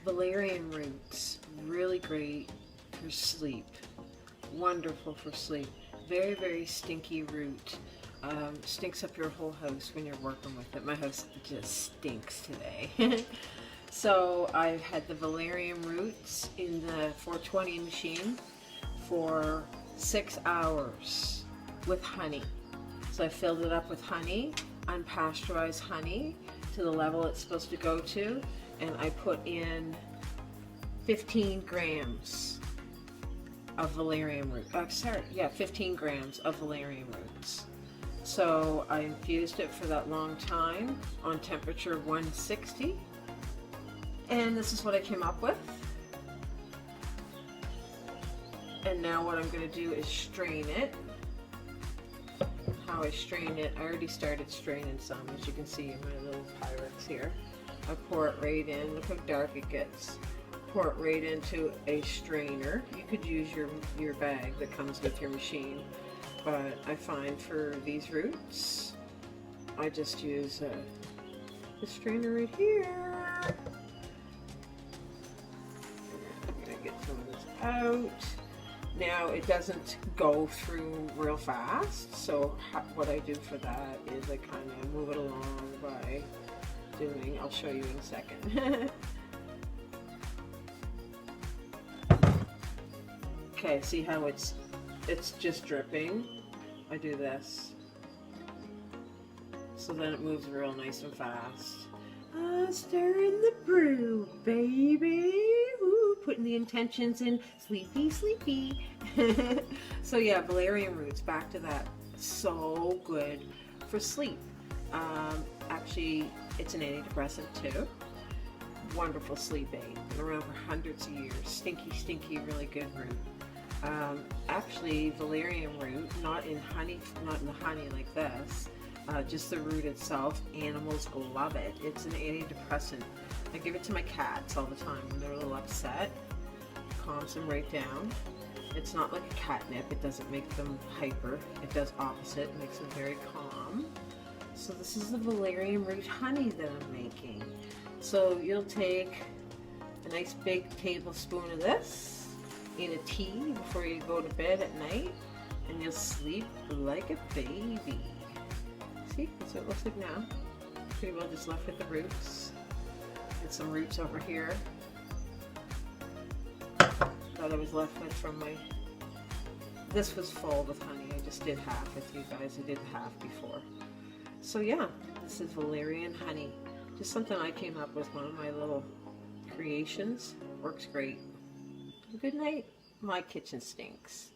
Valerian roots, really great for sleep. Wonderful for sleep. Very, very stinky root. Stinks up your whole house when you're working with it. My house just stinks today. So I've had the valerian roots in the 420 machine for 6 hours with honey. So I filled it up with honey, unpasteurized honey, to the level it's supposed to go to, and I put in 15 grams of valerian root. 15 grams of valerian roots. So I infused it for that long time on temperature 160, and this is what I came up with. And now what I'm going to do is strain it. How I strain it, I already started straining some, as you can see in my little Pyrex here. I pour it right in. Look how dark it gets. Pour it right into a strainer. You could use your bag that comes with your machine, but I find for these roots, I just use the strainer right here. I'm gonna get some of this out. Now it doesn't go through real fast, so what I do for that is I kind of move it along by doing, I'll show you in a second. Okay, see how it's just dripping? I do this. So then it moves real nice and fast. Stirring the brew, baby. Ooh, putting the intentions in. Sleepy, sleepy. So yeah, valerian roots, back to that. So good for sleep. Actually, it's an antidepressant too. Wonderful sleep aid. Been around for hundreds of years. Stinky, stinky, really good root. Actually, valerian root, not in the honey like this. Just the root itself, animals love it. It's an antidepressant. I give it to my cats all the time when they're a little upset. Calms them right down. It's not like a catnip. It doesn't make them hyper. It does opposite. It makes them very calm. So this is the valerian root honey that I'm making. So you'll take a nice big tablespoon of this in a tea before you go to bed at night, and you'll sleep like a baby. See, that's what it looks like now. Pretty well just left with the roots. Get some roots over here that I was left with from my, this was full with honey. I just did half with you guys. I did half before. So yeah, this is valerian honey. Just something I came up with, one of my little creations. Works great. Good night. My kitchen stinks.